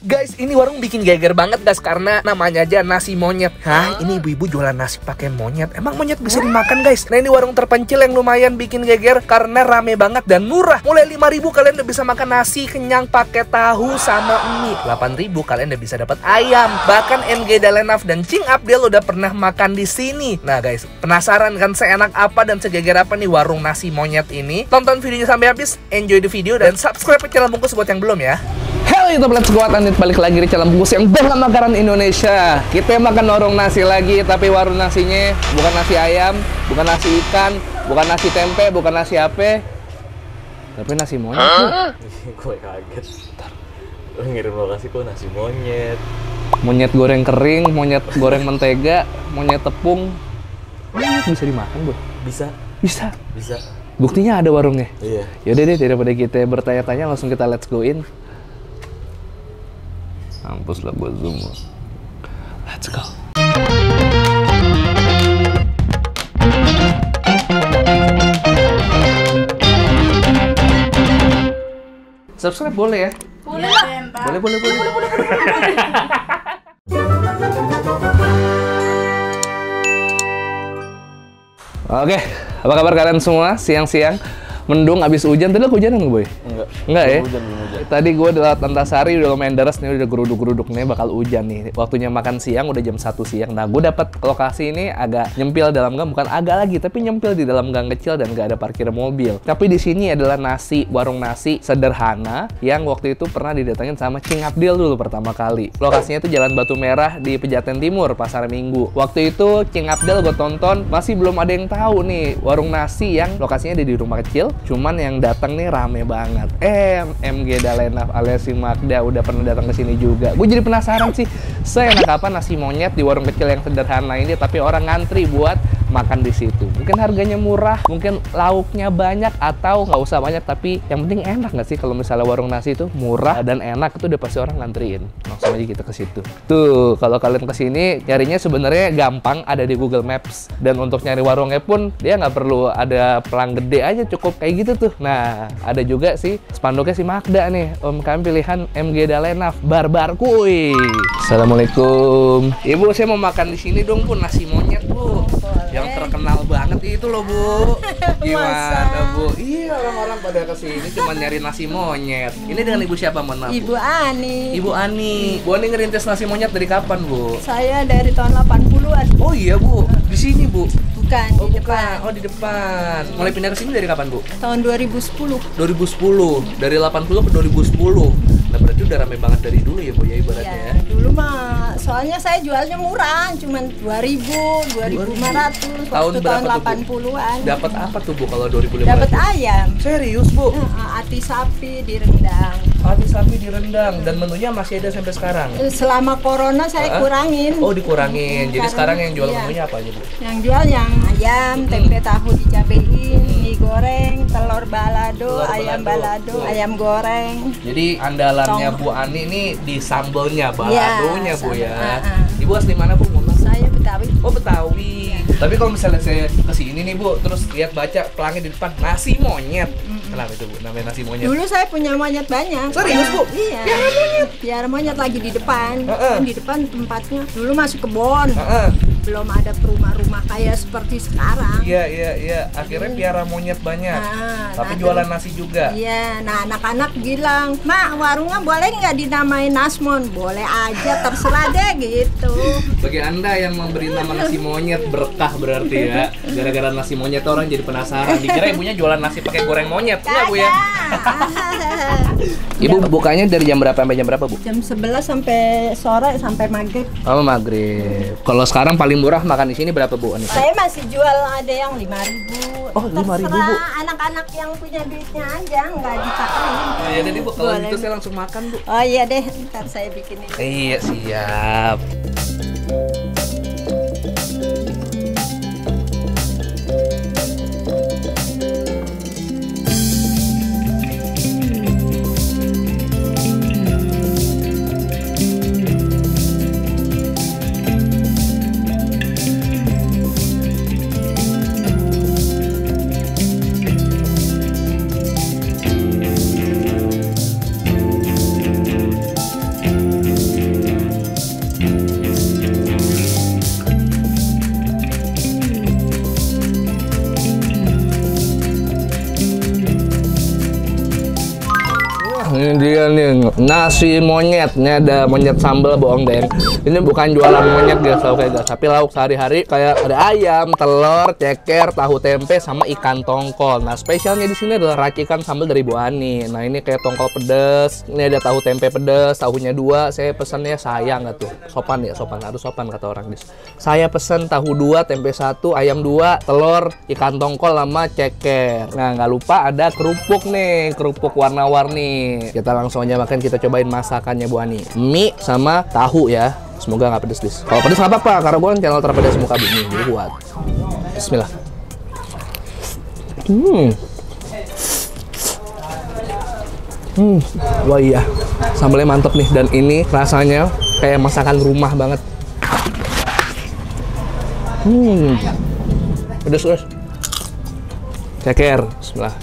Guys, ini warung bikin geger banget guys karena namanya aja nasi monyet. Hah, ini ibu-ibu jualan nasi pakai monyet. Emang monyet bisa dimakan guys? Nah, ini warung terpencil yang lumayan bikin geger karena rame banget dan murah. Mulai 5.000 kalian udah bisa makan nasi kenyang pakai tahu sama mie. 8.000 kalian udah bisa dapat ayam. Bahkan MG Dalenaf dan Cing Abdel udah pernah makan di sini. Nah guys, penasaran kan seenak apa dan segeger apa nih warung nasi monyet ini? Tonton videonya sampai habis, enjoy the video dan subscribe ke channel Bungkus buat yang belum ya. Halo YouTube Let's Go Anit, balik lagi di channel Bungkus yang bangga makanan Indonesia. Kita makan warung nasi lagi, tapi warung nasinya bukan nasi ayam, bukan nasi ikan, bukan nasi tempe, bukan nasi apa, tapi nasi monyet. Gue kaget. Lo ngirim lokasi kok nasi monyet. Monyet goreng kering, monyet goreng mentega, monyet tepung. Bisa dimakan, Bu? Bisa. Bisa. Bisa. Buktinya ada warungnya. Iya. Yaudah deh, daripada kita bertanya-tanya, langsung kita let's go in. Mampus lah buat zoom. Let's go. Subscribe boleh ya? Boleh lah. Boleh. Oke, apa kabar kalian semua? Siang-siang mendung abis hujan. Tadi hujanan nggak, Boy? Enggak ya? Hujan. Tadi gue udah lewat Antasari, udah lumayan deras nih, udah geruduk-geruduk nih, bakal hujan nih. Waktunya makan siang, udah jam 1 siang. Nah, gue dapet lokasi ini agak nyempil dalam gang, bukan agak lagi, tapi nyempil di dalam gang kecil dan gak ada parkir mobil. Tapi di sini adalah warung nasi sederhana yang waktu itu pernah didatengin sama Cing Abdel dulu pertama kali. Lokasinya itu Jalan Batu Merah di Pejaten Timur, Pasar Minggu. Waktu itu Cing Abdel gue tonton, masih belum ada yang tahu nih warung nasi yang lokasinya ada di rumah kecil. Cuman yang datang nih rame banget. MG Dalenaf alias si Magda udah pernah datang ke sini juga. Gue jadi penasaran sih, seenak apa nasi monyet di warung kecil yang sederhana ini, tapi orang ngantri buat makan di situ. Mungkin harganya murah, mungkin lauknya banyak, atau nggak usah banyak, tapi yang penting enak nggak sih? Kalau misalnya warung nasi itu murah dan enak, itu udah pasti orang ngantriin. Langsung aja kita ke situ. Tuh, kalau kalian kesini nyarinya sebenarnya gampang, ada di Google Maps. Dan untuk nyari warungnya pun dia nggak perlu ada pelang gede aja, cukup kayak gitu tuh. Nah, ada juga sih spanduknya si Magda nih, UMKM pilihan MG Dalenaf, Barbar Kuy. Assalamualaikum. Ibu, saya mau makan di sini dong, Bu, nasi monyet, Bu. Yang terkenal banget itu loh, Bu. Gimana, Bu? Iya, orang-orang pada kesini cuma nyari nasi monyet. Ini dengan Ibu siapa, mohon maaf? Ibu Ani. Ibu Ani. Bu Ani ngerintis nasi monyet dari kapan, Bu? Saya dari tahun 80-an. Oh iya, Bu. Di sini, Bu. Bukan, Oh, di bukan. depan. Oh, di depan. Mulai pindah ke sini dari kapan, Bu? Tahun 2010. 2010. Dari 80 ke 2010. Nah, berarti udah rame banget dari dulu ya, Bu, ya ibaratnya ya. Dulu mah soalnya saya jualnya murah, cuman 2.000, 2.500 waktu tahun berapa tuh, Bu? 80-an. Dapat apa tuh, Bu, kalau 2015? Dapat ayam. Serius, Bu? Ati sapi direndang. Hati sapi direndang dan menunya masih ada sampai sekarang. Selama corona saya kurangin. Oh, dikurangin. Jadi Karena- sekarang yang jual iya. menunya apa aja, Bu? Yang jual yang ayam, tempe tahu dicabein, mie goreng, telur balado, ayam balado, ayam goreng. Jadi andalannya Bu Ani ini di sambelnya, baladonya, Ya, Bu ya. sambel. Ibu asli mana, Bu? Mohon maaf. Saya Betawi. Oh, Betawi. Tapi kalau misalnya saya kesini nih, Bu, terus lihat baca pelangnya di depan nasi monyet. Kenapa itu, Bu? Namanya nasi monyet? Dulu saya punya monyet banyak. Serius, Bu? Iya. Piara monyet lagi di depan. Heeh. Kan di depan tempatnya. Dulu masih kebon. Heeh. Belum ada rumah-rumah kayak seperti sekarang. Iya. Akhirnya piara monyet banyak. Tapi nah, jualan nasi juga. Iya, nah anak-anak bilang, "Mak, warungnya boleh nggak dinamain Nasmon?" Boleh aja, terserah deh gitu. Bagi Anda yang memberi nama nasi monyet, berkah berarti ya. Gara-gara nasi monyet orang jadi penasaran. Dikira ibunya jualan nasi pakai goreng monyet. Enggak, Bu ya? Ibu bukanya dari jam berapa sampai jam berapa, Bu? Jam 11 sampai sore sampai maghrib. Oh, maghrib. Kalau sekarang paling murah makan di sini berapa, Bu? Anissa? Saya masih jual ada yang 5.000. Oh, 5.000, Bu. Terserah anak-anak yang punya duitnya aja, nggak dipakain. Oh, ya jadi, Bu, kalau Boleh. gitu saya langsung makan, Bu. Oh iya deh, ntar saya bikinin. Iya, siap. nasi monyet. Ini ada monyet sambal bohong deng. Ini bukan jualan monyet guys, oke guys, tapi lauk sehari-hari kayak ada ayam, telur, ceker, tahu tempe sama ikan tongkol. Nah, spesialnya di sini adalah racikan sambal dari Bu Ani. Nah, ini kayak tongkol pedes. Ini ada tahu tempe pedes, tahunya 2. Saya pesannya sayang nggak tuh? Sopan ya, sopan, harus sopan kata orang guys. Saya pesen tahu 2, tempe 1, ayam 2, telur, ikan tongkol sama ceker. Nah, nggak lupa ada kerupuk nih, kerupuk warna-warni. Kita langsung aja makan, kita cobain masakannya Bu Ani. Mie sama tahu ya. Semoga nggak pedes, Dis. Kalau pedes nggak apa-apa, karena gue kan channel terpedas muka bumi. Jadi buat. Bismillah. Wah iya, sambalnya mantep nih. Dan ini rasanya kayak masakan rumah banget. Pedes guys. Ceker, bismillah.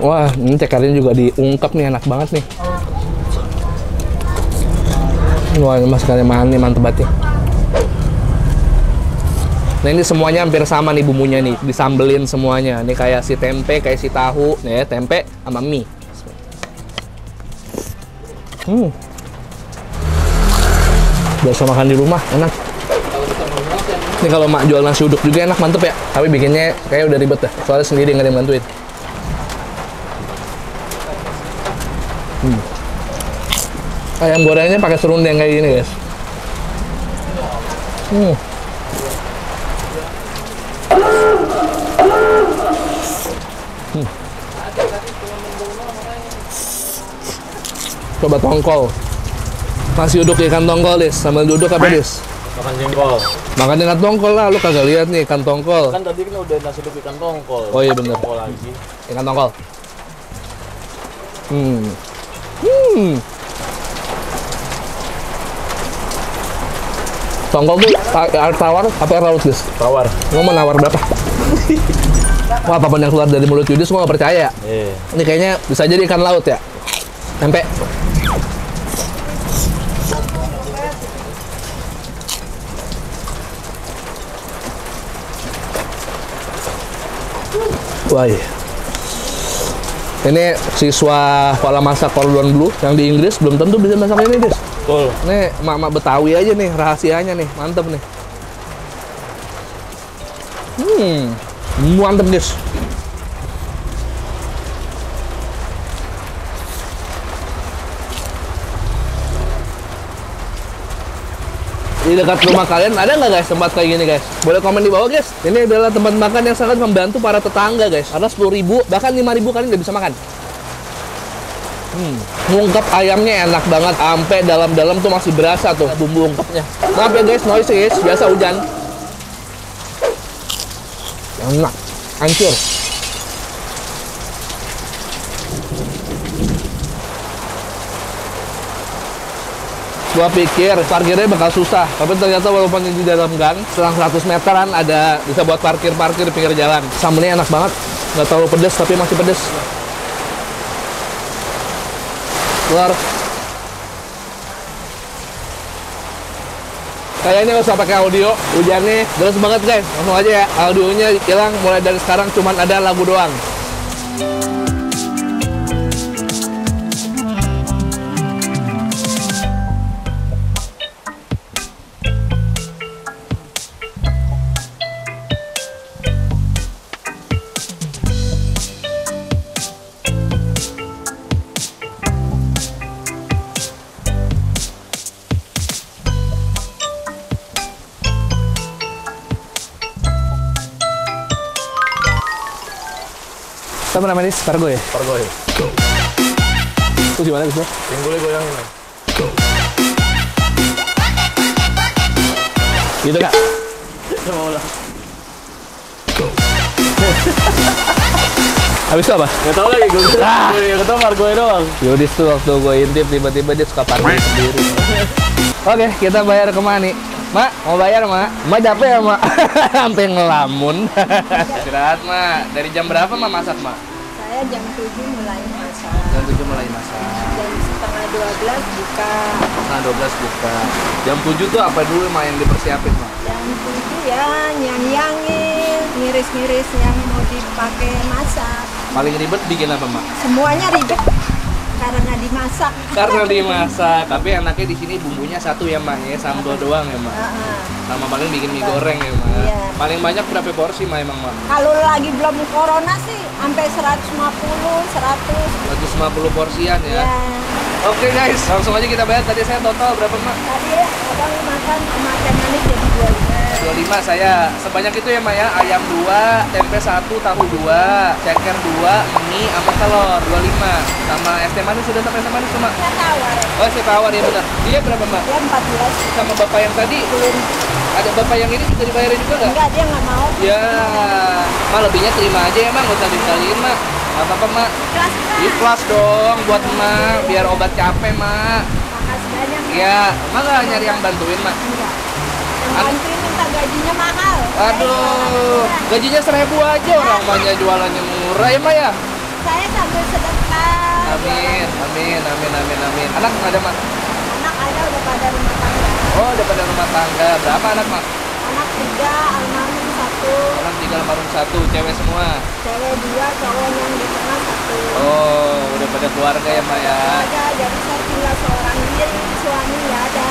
Wah, ini cekernya juga diungkep nih, enak banget nih. Wah, ini masakannya mantep banget ya. Nah, ini semuanya hampir sama nih bumbunya nih, disambelin semuanya. Ini kayak si tempe, kayak si tahu, nih ya, tempe sama mie. Biasa makan di rumah, enak. Ini kalau mak jual nasi uduk juga enak, mantep ya. Tapi bikinnya kayak udah ribet dah. Soalnya sendiri nggak ada yang bantuin. Ayam gorengnya pakai serundeng kayak gini guys. Coba tongkol. Nasi uduk ikan tongkol, Dis. Sambil duduk apa, Dis? Makan jengkol. Makan ikan tongkol lah, lu kagak lihat nih ikan tongkol. Kan tadi kan udah nasi uduk ikan tongkol. Oh iya bener. Tongkol lagi. Ikan tongkol. Tongkol tuh air tawar apa air laut, Dis? Tawar. Lu mau nawar berapa? Wah, apapun yang keluar dari mulut Yudis, gua nggak percaya. Ini kayaknya bisa jadi ikan laut ya. Tempe. Wah, iya. Ini siswa pola masak Cordon Bleu yang di Inggris belum tentu bisa masak ini, Dis. Betul. Nih, emak-emak Betawi aja nih rahasianya nih, mantep nih. Mantep, Dis. Di dekat rumah kalian ada nggak guys tempat kayak gini guys? Boleh komen di bawah guys. Ini adalah tempat makan yang sangat membantu para tetangga guys. Karena 10.000 bahkan 5.000 kalian nggak bisa makan. Ngungkep ayamnya enak banget. Sampai dalam-dalam tuh masih berasa tuh bumbu ungkepnya. Maaf ya guys, noise guys. Biasa hujan. Enak, hancur. Gua pikir parkirnya bakal susah, tapi ternyata walaupun di dalam gang, selang 100 meteran ada bisa buat parkir di pinggir jalan. Sambelnya enak banget, nggak terlalu pedes tapi masih pedes. Keluar. Kayaknya nggak usah pakai audio, hujannya deras banget guys. Langsung aja ya, audionya hilang mulai dari sekarang, cuman ada lagu doang. Apa namanya, Dis? Pargo ya? Pargo ya. Terus gimana, Dis? Pinggulnya goyangin. Gitu kak? Coba ulang. Habis itu apa? Gak tau lagi, gue ketemu Pargo doang. Yudis tuh waktu gue intip tiba-tiba dia suka parkir sendiri. Oke, kita bayar kemana nih? Mak, mau bayar, Mak? Mak capek ya, Mak? Sampai ngelamun. Istirahat, Mak. Dari jam berapa, Mak, masak, Mak? Saya jam 7 mulai masak. Jam 7 mulai masak. Jam setengah 12 buka. Setengah 12 buka. Jam 7 tuh apa dulu, Mak, yang dipersiapin, Mak? Jam 7 ya nyang-nyangin, ngiris-ngiris yang mau dipakai masak. Paling ribet bikin apa, Mak? Semuanya ribet. karena dimasak. Karena dimasak. Tapi enaknya di sini bumbunya satu ya, Mak, ya, sambal doang ya, Mak. Sama paling bikin mie goreng ya, Mak. Iya. Paling banyak berapa porsi, Mak, emang, Mak? Kalau lagi belum corona sih sampai 150, 100. 150 porsian ya. Ya. Oke guys, langsung aja kita bayar. Tadi saya total berapa, Mak? Tadi abang makan sama teh manis jadi 25. 25 saya. Sebanyak itu ya, Mak, ya. Ayam 2, tempe 1, tahu 2, ceker 2, mie sama telur 25. Sama es teh manis, sudah sampai es teh manis tuh, Mak? Saya tawar. Oh, saya tawar ya, benar. Dia berapa, Mak? Dia 14. Sama bapak yang tadi, Belum. ada bapak yang ini juga dibayarin juga nggak? Enggak, dia nggak mau. Ya, Mak, lebihnya terima aja ya, Mak. Nggak usah dikaliin, Mak. Nggak apa-apa, Mak. Kelas Ikhlas dong buat Mak, biar obat capek, Mak. Makasih banyak. Ya, Mak nggak nyari yang bantuin, Mak? Enggak. Yang bantuin minta gajinya mahal. Aduh, gajinya 1.000 aja, orang banyak jualannya murah ya, Mak, ya? Saya sambil sedekah. Amin, amin, amin, amin, amin. Anak nggak ada, Mak? Anak ada udah pada rumah tangga. Oh, udah pada rumah tangga. Berapa anak, Mak? Anak 3, almarhum 1, Anak 3, almarhum 1, cewek semua. cewek 2, cowok yang di tengah 1. Oh, udah pada keluarga ya, Mak, ya? Ada, jadi saya tinggal seorang diri, suami nggak ada.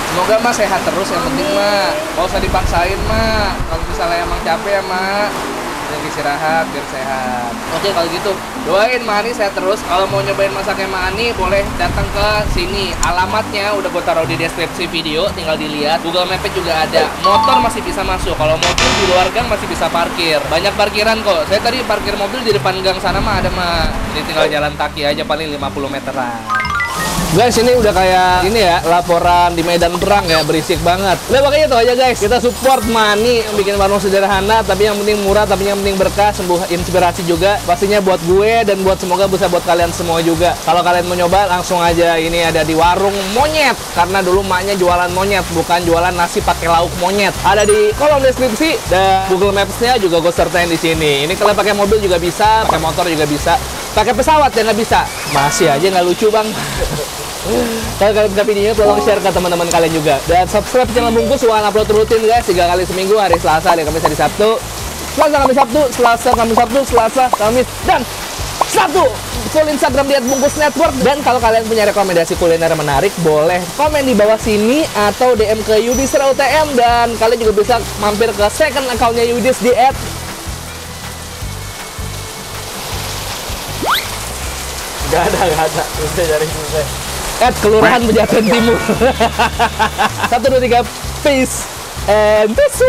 Semoga Mak sehat terus, yang penting, Amin. Mak. Nggak usah dipaksain, Mak. Kalau misalnya emang capek ya, Mak, yang istirahat biar sehat. Oke, kalau gitu doain Mak Ani sehat terus. Kalau mau nyobain masaknya Mak Ani, boleh datang ke sini. Alamatnya udah gue taruh di deskripsi video, tinggal dilihat. Google Maps juga ada. Motor masih bisa masuk. Kalau mobil di luar gang masih bisa parkir. Banyak parkiran kok. Saya tadi parkir mobil di depan gang sana mah ada, Mak. Jadi tinggal jalan kaki aja paling 50 meteran. Guys, ini udah kayak ini ya, laporan di medan perang ya, berisik banget. Udah makanya itu aja guys, kita support Mani yang bikin warung sederhana, tapi yang penting murah, tapi yang penting berkah, sembuh inspirasi juga. Pastinya buat gue dan buat semoga bisa buat kalian semua juga. Kalau kalian mau nyoba, langsung aja ini ada di warung monyet. Karena dulu maknya jualan monyet, bukan jualan nasi pakai lauk monyet. Ada di kolom deskripsi dan Google Maps-nya juga gue sertain di sini. Ini kalian pakai mobil juga bisa, pakai motor juga bisa. Pakai pesawat ya nggak bisa. Masih aja nggak lucu, Bang. Kalau kalian suka videonya, tolong share ke teman-teman kalian juga. Dan subscribe channel Bungkus, suka upload rutin guys, 3 kali seminggu, hari Selasa, hari Kamis, hari Sabtu. Selasa, Kamis, Sabtu, Selasa, Kamis, Sabtu, Selasa, Kamis, dan Sabtu. Full Instagram di @bungkusnetwork. Dan kalau kalian punya rekomendasi kuliner menarik, boleh komen di bawah sini atau DM ke Yudis RUTM. Dan kalian juga bisa mampir ke second account-nya Yudis di Gak ada. Susah cari susah. @kelurahan Pejaten Timur. 1, 2, 3, peace and peace.